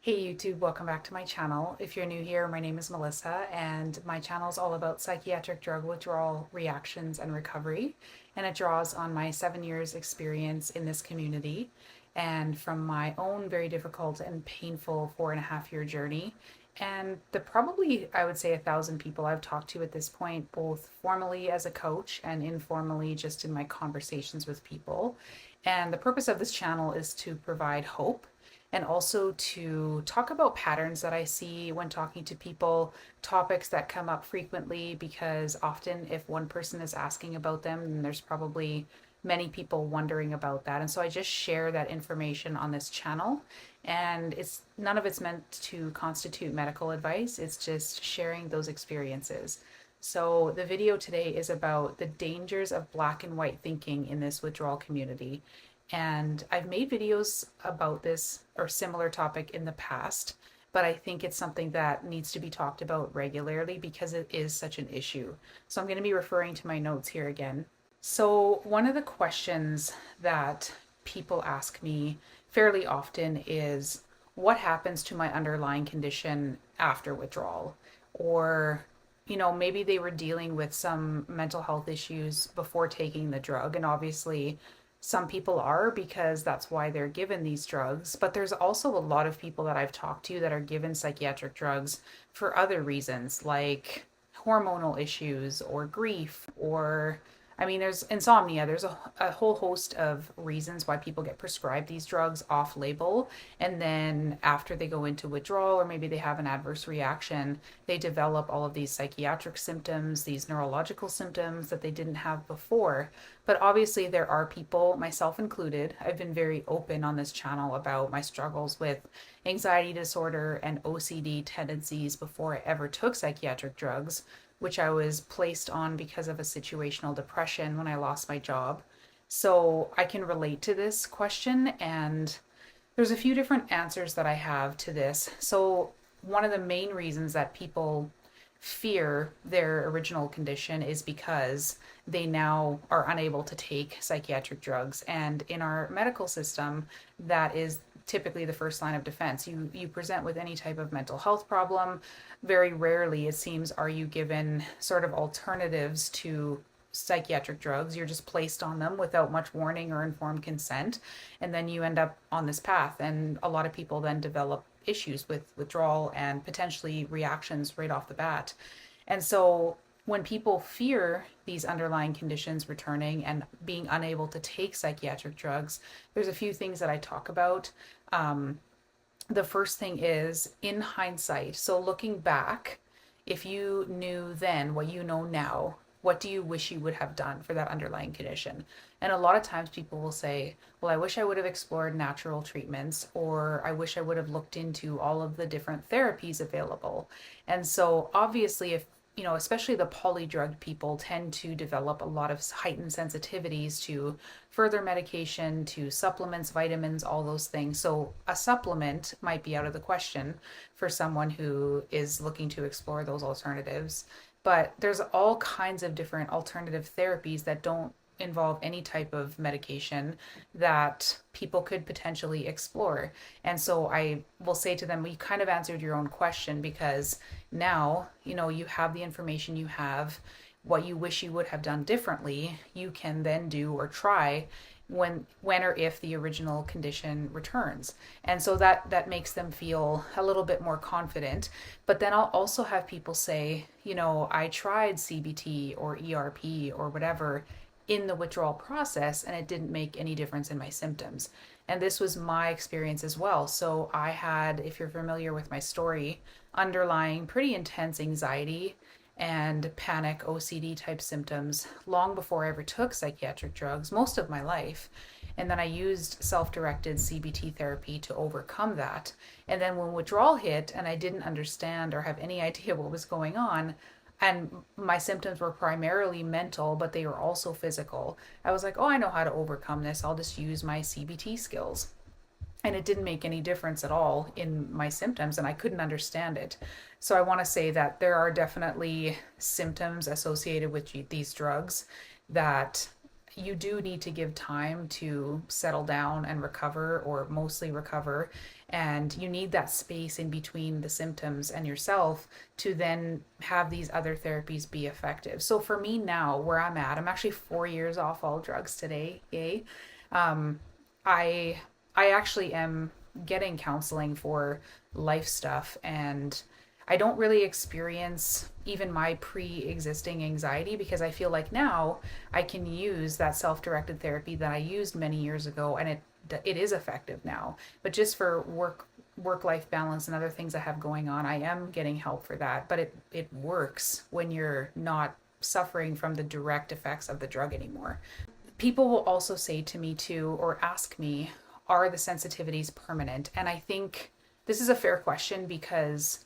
Hey YouTube, welcome back to my channel. If you're new here, my name is Melissa and my channel is all about psychiatric drug withdrawal reactions and recovery. And it draws on my 7 years experience in this community and from my own very difficult and painful 4.5 year journey. And the probably, I would say, 1,000 people I've talked to at this point, both formally as a coach and informally just in my conversations with people. And the purpose of this channel is to provide hope and also to talk about patterns that I see when talking to people, topics that come up frequently, because often if one person is asking about them, then there's probably many people wondering about that. And so I just share that information on this channel. And it's none of it's meant to constitute medical advice, it's just sharing those experiences. So, the video today is about the dangers of black and white thinking in this withdrawal community. And I've made videos about this or similar topic in the past, but I think it's something that needs to be talked about regularly because it is such an issue. So I'm going to be referring to my notes here again. So, one of the questions that people ask me fairly often is what happens to my underlying condition after withdrawal? Or, maybe they were dealing with some mental health issues before taking the drug, and obviously some people are because that's why they're given these drugs. But there's also a lot of people that I've talked to that are given psychiatric drugs for other reasons, like hormonal issues or grief, or I mean, there's insomnia. There's a whole host of reasons why people get prescribed these drugs off label. And then after they go into withdrawal, or maybe they have an adverse reaction, they develop all of these psychiatric symptoms, these neurological symptoms that they didn't have before. But obviously, there are people, myself included, I've been very open on this channel about my struggles with anxiety disorder and OCD tendencies before I ever took psychiatric drugs, which I was placed on because of a situational depression when I lost my job. So I can relate to this question, and there's a few different answers that I have to this. So, one of the main reasons that people fear their original condition is because they now are unable to take psychiatric drugs. And in our medical system, that is typically the first line of defense. You present with any type of mental health problem. Very rarely, it seems, are you given sort of alternatives to psychiatric drugs. You're just placed on them without much warning or informed consent, and then you end up on this path. And a lot of people then develop issues with withdrawal and potentially reactions right off the bat. And so when people fear these underlying conditions returning and being unable to take psychiatric drugs, there's a few things that I talk about. Um, the first thing is in hindsight. So looking back, if you knew then what you know now, what do you wish you would have done for that underlying condition? And a lot of times people will say, well, I wish I would have explored natural treatments, or I wish I would have looked into all of the different therapies available. And so obviously, if especially the polydrugged people tend to develop a lot of heightened sensitivities to further medication, to supplements, vitamins, all those things. So a supplement might be out of the question for someone who is looking to explore those alternatives. But there's all kinds of different alternative therapies that don't involve any type of medication that people could potentially explore. And so I will say to them, well, you kind of answered your own question, because now, you have the information you have. What you wish you would have done differently, you can then do or try when or if the original condition returns. And so that makes them feel a little bit more confident. But then I'll also have people say, I tried CBT or ERP or whatever in the withdrawal process, and it didn't make any difference in my symptoms. And this was my experience as well. So I had, if you're familiar with my story, underlying pretty intense anxiety and panic, OCD type symptoms long before I ever took psychiatric drugs, most of my life. And then I used self directed CBT therapy to overcome that. And then when withdrawal hit and I didn't understand or have any idea what was going on, and my symptoms were primarily mental, but they were also physical, I was like, oh, I know how to overcome this. I'll just use my CBT skills. And it didn't make any difference at all in my symptoms, and I couldn't understand it. So I want to say that there are definitely symptoms associated with these drugs that you do need to give time to settle down and recover, or mostly recover. And you need that space in between the symptoms and yourself to then have these other therapies be effective. So for me now, where I'm at, I'm actually 4 years off all drugs today. Yay. Um, I I actually am getting counseling for life stuff, and I don't really experience even my pre-existing anxiety because I feel like now I can use that self-directed therapy that I used many years ago, and it is effective now. But just for work life balance and other things I have going on, I am getting help for that. But it works when you're not suffering from the direct effects of the drug anymore. People will also say to me too, or ask me, are the sensitivities permanent? And I think this is a fair question because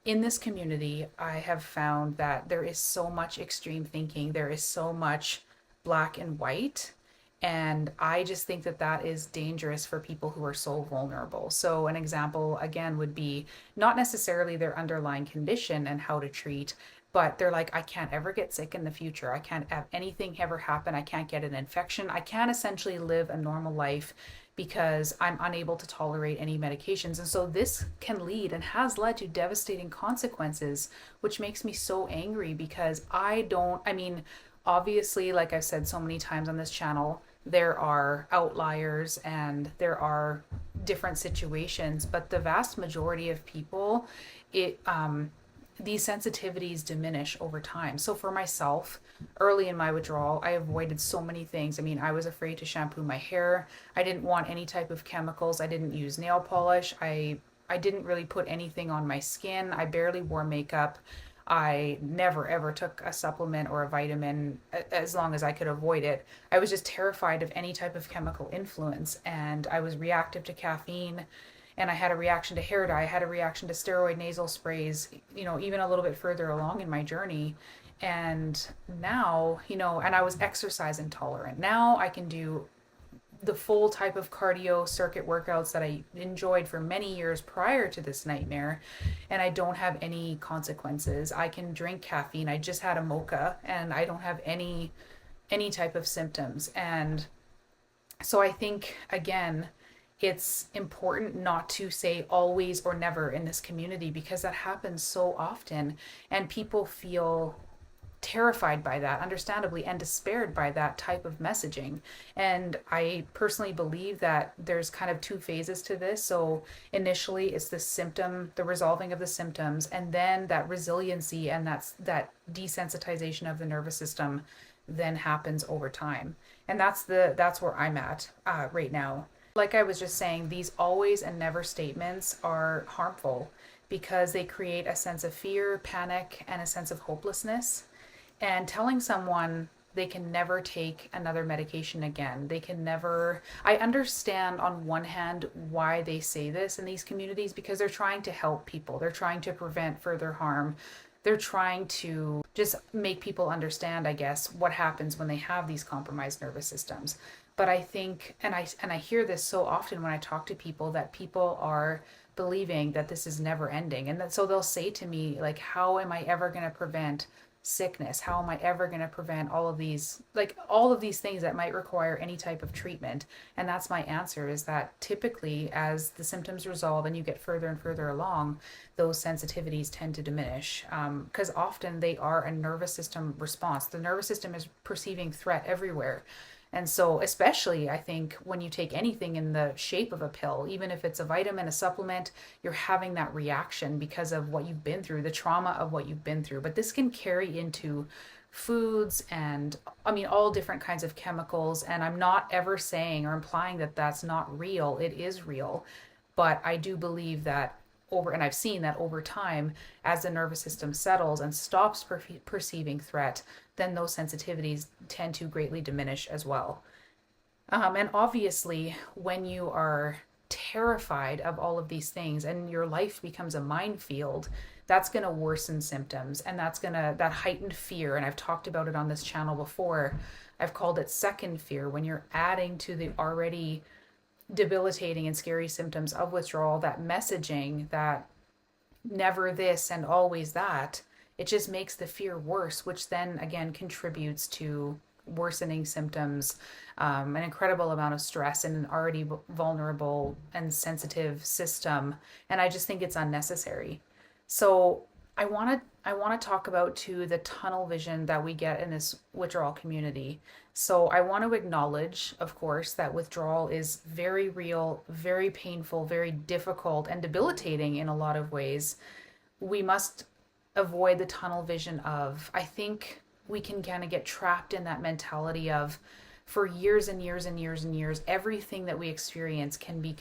in this community, I have found that there is so much extreme thinking, there is so much black and white. And I just think that that is dangerous for people who are so vulnerable. So, an example again would be not necessarily their underlying condition and how to treat, but they're like, I can't ever get sick in the future. I can't have anything ever happen. I can't get an infection. I can't essentially live a normal life because I'm unable to tolerate any medications. And so this can lead and has led to devastating consequences, which makes me so angry because I mean, obviously, like I've said so many times on this channel, there are outliers and there are different situations, but the vast majority of people, it these sensitivities diminish over time. So for myself, early in my withdrawal, I avoided so many things. I mean, I was afraid to shampoo my hair. I didn't want any type of chemicals. I didn't use nail polish. I didn't really put anything on my skin. I barely wore makeup. I never ever took a supplement or a vitamin as long as I could avoid it. I was just terrified of any type of chemical influence, and I was reactive to caffeine, and I had a reaction to hair dye. I had a reaction to steroid nasal sprays, even a little bit further along in my journey. And now, and I was exercise intolerant. Now I can do the full type of cardio circuit workouts that I enjoyed for many years prior to this nightmare, and I don't have any consequences. I can drink caffeine. I just had a mocha and I don't have any type of symptoms. And so I think again, it's important not to say always or never in this community because that happens so often, and people feel terrified by that, understandably, and despaired by that type of messaging. And I personally believe that there's kind of two phases to this. So initially it's the resolving of the symptoms, and then that resiliency and that desensitization of the nervous system then happens over time. And that's where I'm at right now. Like I was just saying, these always and never statements are harmful because they create a sense of fear, panic, and a sense of hopelessness. And telling someone they can never take another medication again, they can never. I understand on one hand why they say this in these communities because they're trying to help people, they're trying to prevent further harm. They're trying to just make people understand, I guess, what happens when they have these compromised nervous systems. But I think, and I hear this so often when I talk to people, that people are believing that this is never ending. And that, so they'll say to me, like, how am I ever going to prevent sickness? How am I ever going to prevent all of these things that might require any type of treatment? And that's my answer, is that typically as the symptoms resolve and you get further and further along, those sensitivities tend to diminish, because often they are a nervous system response. The nervous system is perceiving threat everywhere. And so, especially, I think when you take anything in the shape of a pill, even if it's a vitamin, a supplement, you're having that reaction because of what you've been through, the trauma of what you've been through. But this can carry into foods and, I mean, all different kinds of chemicals. And I'm not ever saying or implying that that's not real. It is real. But I do believe that and I've seen that over time, as the nervous system settles and stops perceiving threat, then those sensitivities tend to greatly diminish as well. And obviously, when you are terrified of all of these things and your life becomes a minefield, that's going to worsen symptoms, and that heightened fear. And I've talked about it on this channel before. I've called it second fear, when you're adding to the already debilitating and scary symptoms of withdrawal, that messaging, that never this and always that, it just makes the fear worse, which then again contributes to worsening symptoms, an incredible amount of stress in an already vulnerable and sensitive system. And I just think it's unnecessary. So I want to talk about too the tunnel vision that we get in this withdrawal community. So I want to acknowledge, of course, that withdrawal is very real, very painful, very difficult, and debilitating in a lot of ways. We must avoid the tunnel vision of, I think we can kind of get trapped in that mentality of, for years and years and years and years, everything that we experience can be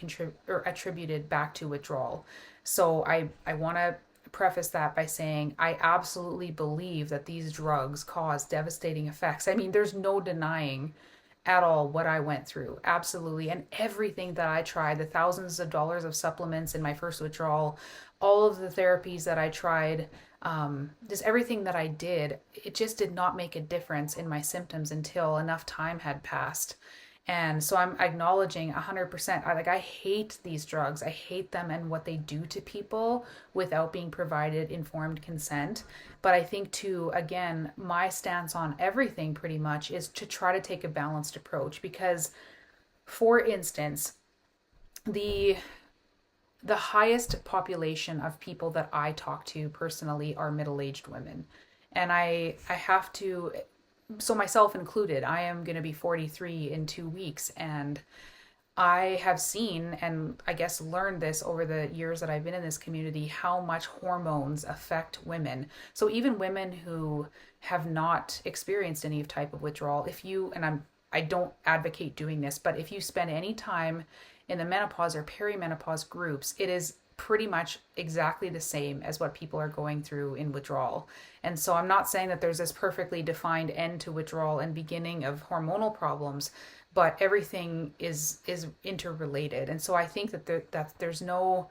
or attributed back to withdrawal. So I want to preface that by saying I absolutely believe that these drugs cause devastating effects. I mean, there's no denying at all what I went through. Absolutely. And everything that I tried, the thousands of dollars of supplements in my first withdrawal, all of the therapies that I tried, just everything that I did, it just did not make a difference in my symptoms until enough time had passed. And so I'm acknowledging 100%. I hate these drugs. I hate them and what they do to people without being provided informed consent. But I think too, again, my stance on everything pretty much is to try to take a balanced approach because, for instance, the highest population of people that I talk to personally are middle-aged women. And I have to, so myself included, I am going to be 43 in 2 weeks, and I have seen and I guess learned this over the years that I've been in this community, how much hormones affect women. So even women who have not experienced any type of withdrawal, if you, and I don't advocate doing this, but if you spend any time in the menopause or perimenopause groups, it is pretty much exactly the same as what people are going through in withdrawal. And so I'm not saying that there's this perfectly defined end to withdrawal and beginning of hormonal problems, but everything is interrelated. And so I think that there's no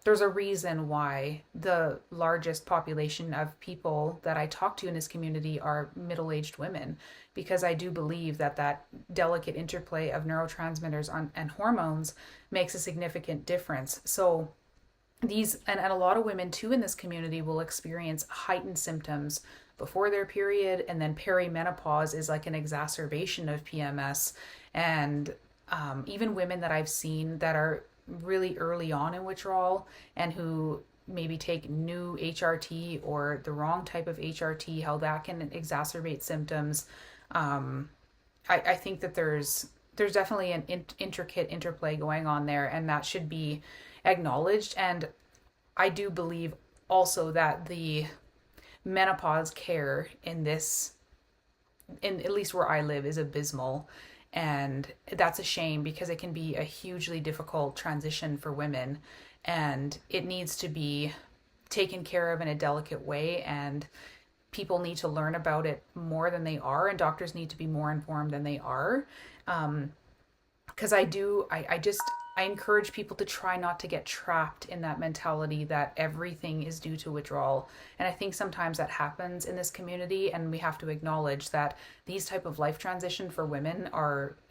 there's a reason why the largest population of people that I talk to in this community are middle-aged women, because I do believe that delicate interplay of neurotransmitters and hormones makes a significant difference. So these, and a lot of women too in this community will experience heightened symptoms before their period, and then perimenopause is like an exacerbation of PMS. And even women that I've seen that are really early on in withdrawal and who maybe take new HRT or the wrong type of HRT, how that can exacerbate symptoms. I think that there's definitely an intricate interplay going on there, and that should be acknowledged. And I do believe also that the menopause care in at least where I live, is abysmal. And that's a shame because it can be a hugely difficult transition for women, and it needs to be taken care of in a delicate way. And people need to learn about it more than they are, and doctors need to be more informed than they are. Because I encourage people to try not to get trapped in that mentality that everything is due to withdrawal. And I think sometimes that happens in this community, and we have to acknowledge that these type of life transition for women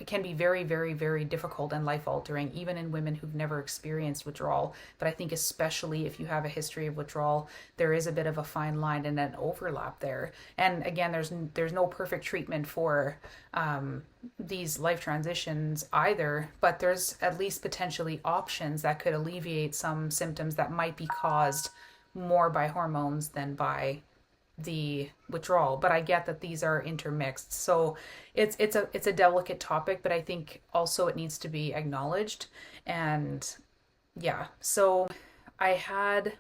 can be very, very, very difficult and life altering, even in women who've never experienced withdrawal. But I think especially if you have a history of withdrawal, there is a bit of a fine line and an overlap there. And again, there's no perfect treatment for these life transitions either, but there's at least potentially options that could alleviate some symptoms that might be caused more by hormones than by the withdrawal. But I get that these are intermixed, so it's a delicate topic, but I think also it needs to be acknowledged. And yeah, so I had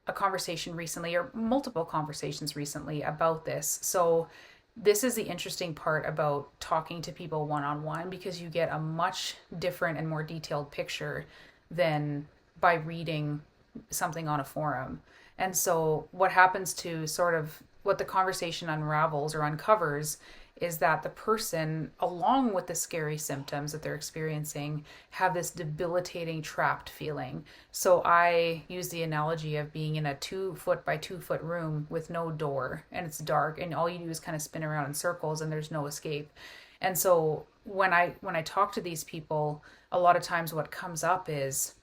a conversation recently, or multiple conversations recently, about this. So this is the interesting part about talking to people one-on-one, because you get a much different and more detailed picture than by reading something on a forum. And so what happens to sort of what the conversation unravels or uncovers is that the person, along with the scary symptoms that they're experiencing, have this debilitating trapped feeling. So I use the analogy of being in a 2-foot by 2-foot room with no door, and it's dark, and all you do is kind of spin around in circles, and there's no escape. And so when I talk to these people, a lot of times what comes up is,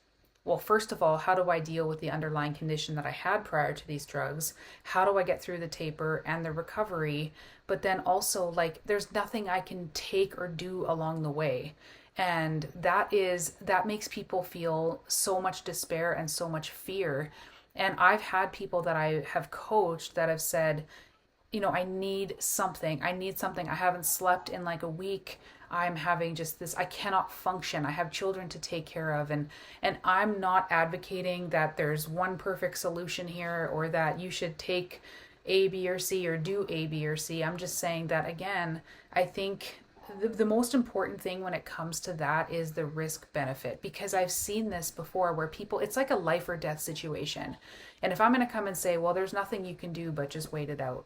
well, first of all, how do I deal with the underlying condition that I had prior to these drugs? How do I get through the taper and the recovery? But then also, like, there's nothing I can take or do along the way. And that makes people feel so much despair and so much fear. And I've had people that I have coached that have said, I need something. I need something. I haven't slept in like a week. I'm having just this, I cannot function. I have children to take care of. And I'm not advocating that there's one perfect solution here or that you should take A, B, or C or do A, B, or C. I'm just saying that again, I think the most important thing when it comes to that is the risk benefit, because I've seen this before where people, it's like a life or death situation. And if I'm going to come and say, well, there's nothing you can do but just wait it out.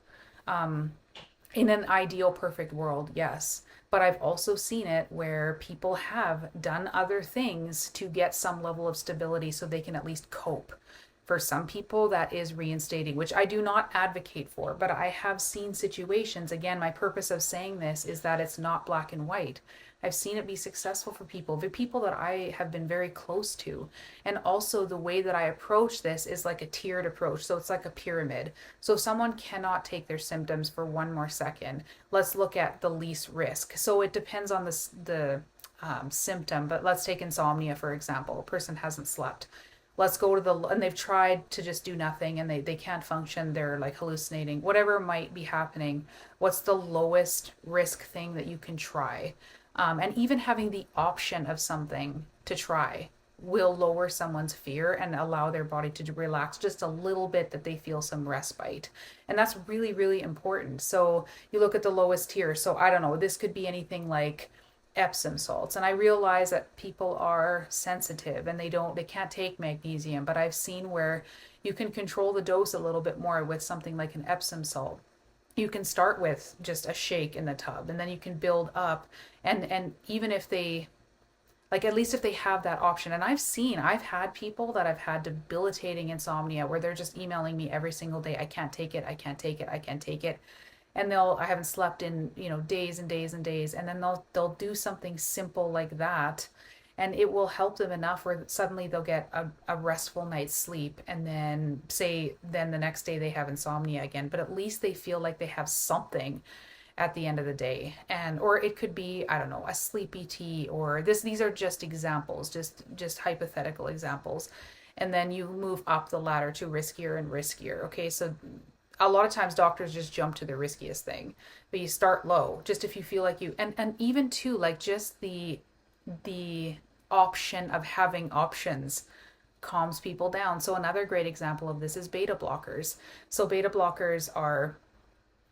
In an ideal perfect world, yes. But I've also seen it where people have done other things to get some level of stability so they can at least cope. For some people, that is reinstating, which I do not advocate for, but I have seen situations. Again, my purpose of saying this is that it's not black and white. I've seen it be successful for people, the people that I have been very close to. And also, the way that I approach this is like a tiered approach. So it's like a pyramid. So if someone cannot take their symptoms for one more second, let's look at the least risk. So it depends on the symptom, but let's take insomnia, for example. A person hasn't slept. Let's go to and they've tried to just do nothing and they can't function. They're like hallucinating, whatever might be happening. What's the lowest risk thing that you can try? And even having the option of something to try will lower someone's fear and allow their body to relax just a little bit, that they feel some respite. And that's really, really important. So you look at the lowest tier. So I don't know, this could be anything like Epsom salts. And I realize that people are sensitive and they can't take magnesium, but I've seen where you can control the dose a little bit more with something like an Epsom salt. You can start with just a shake in the tub and then you can build up, and even if they, like, at least if they have that option. And I've had people that have had debilitating insomnia where they're just emailing me every single day, I can't take it, I can't take it, I can't take it. And I haven't slept in, days and days and days. And then they'll do something simple like that, and it will help them enough where suddenly they'll get a restful night's sleep, and then the next day they have insomnia again, but at least they feel like they have something at the end of the day. Or it could be, I don't know, a sleepy tea, or these are just examples, just hypothetical examples. And then you move up the ladder to riskier and riskier. Okay, so a lot of times doctors just jump to the riskiest thing, but you start low, just if you feel like and even too, like, just the option of having options calms people down. So another great example of this is beta blockers. So beta blockers are,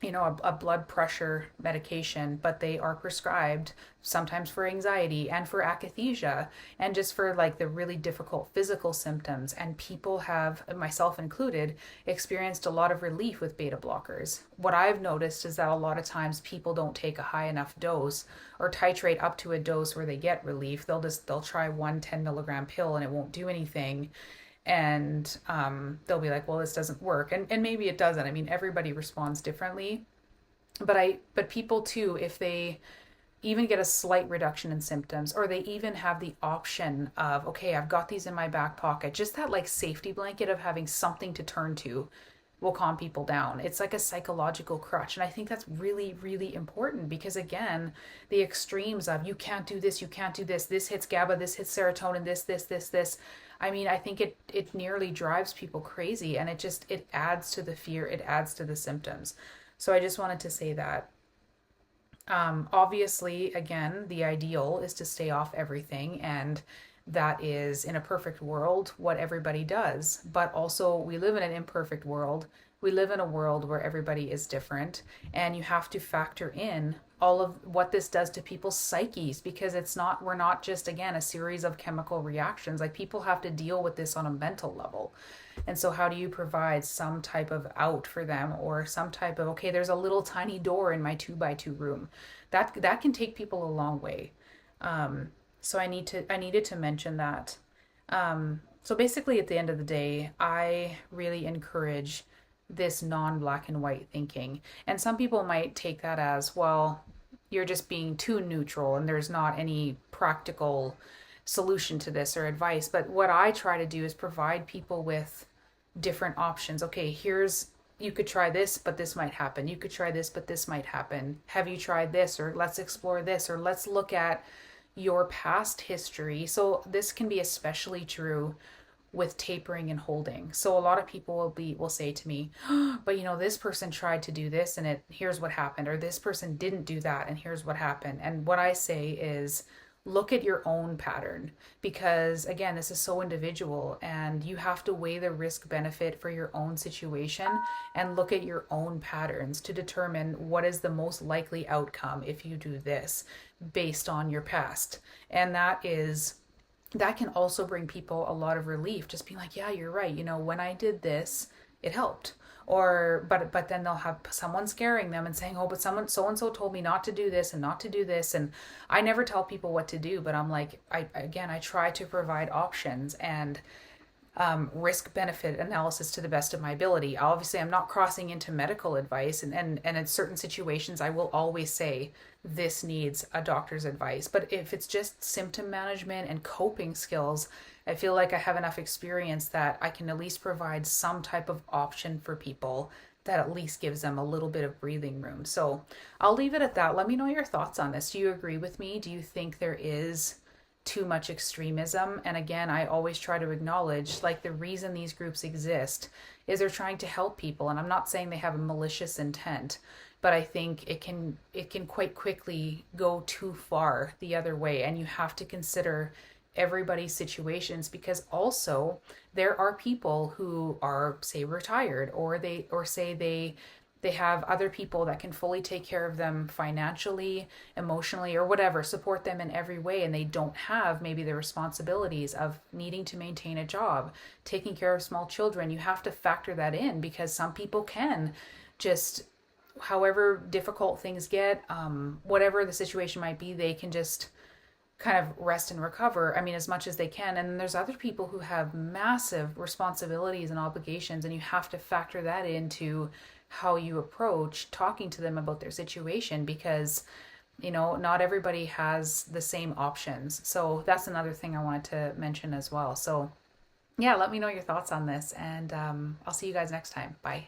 a blood pressure medication, but they are prescribed sometimes for anxiety and for akathisia and just for like the really difficult physical symptoms. And people have, myself included, experienced a lot of relief with beta blockers. What I've noticed is that a lot of times people don't take a high enough dose or titrate up to a dose where they get relief. They'll try one 10 milligram pill and it won't do anything. And they'll be like, well, this doesn't work. And maybe it doesn't. I mean, everybody responds differently. But people too, if they even get a slight reduction in symptoms, or they even have the option of, okay, I've got these in my back pocket, just that like safety blanket of having something to turn to will calm people down. It's like a psychological crutch. And I think that's really, really important, because again, the extremes of you can't do this, you can't do this hits GABA, this hits serotonin, this. I mean, I think it nearly drives people crazy, and it adds to the fear, it adds to the symptoms. So I just wanted to say that. Obviously, again, the ideal is to stay off everything, and that is, in a perfect world, what everybody does. But also, we live in an imperfect world. We live in a world where everybody is different, and you have to factor in all of what this does to people's psyches, because we're not just, again, a series of chemical reactions. Like, people have to deal with this on a mental level. And so how do you provide some type of out for them, or some type of, okay, there's a little tiny door in my 2x2 room. That can take people a long way. So I needed to mention that. So basically, at the end of the day, I really encourage this non-black and white thinking. And some people might take that as, well, you're just being too neutral and there's not any practical solution to this or advice. But what I try to do is provide people with different options. Okay, here's, you could try this, but this might happen. You could try this, but this might happen. Have you tried this? Or let's explore this, or let's look at your past history. So this can be especially true with tapering and holding. So a lot of people will say to me, oh, but this person tried to do this and here's what happened, or this person didn't do that and here's what happened. And what I say is, look at your own pattern, because again, this is so individual and you have to weigh the risk benefit for your own situation and look at your own patterns to determine what is the most likely outcome if you do this based on your past. And that can also bring people a lot of relief, just being like, yeah, you're right, when I did this, it helped. Or but then they'll have someone scaring them and saying, oh, but someone so and so told me not to do this and not to do this. And I never tell people what to do, but I'm like, I try to provide options and risk benefit analysis to the best of my ability. Obviously, I'm not crossing into medical advice, and in certain situations, I will always say this needs a doctor's advice. But if it's just symptom management and coping skills, I feel like I have enough experience that I can at least provide some type of option for people that at least gives them a little bit of breathing room. So I'll leave it at that. Let me know your thoughts on this. Do you agree with me? Do you think there is too much extremism? And again, I always try to acknowledge, like, the reason these groups exist is they're trying to help people, and I'm not saying they have a malicious intent, but I think it can quite quickly go too far the other way, and you have to consider everybody's situations, because also there are people who are, say, retired, or they have other people that can fully take care of them financially, emotionally, or whatever, support them in every way, and they don't have maybe the responsibilities of needing to maintain a job, taking care of small children. You have to factor that in, because some people can just, however difficult things get, whatever the situation might be, they can just kind of rest and recover, as much as they can. And then there's other people who have massive responsibilities and obligations, and you have to factor that into how you approach talking to them about their situation, because not everybody has the same options. So that's another thing I wanted to mention as well. So yeah, let me know your thoughts on this, and I'll see you guys next time. Bye.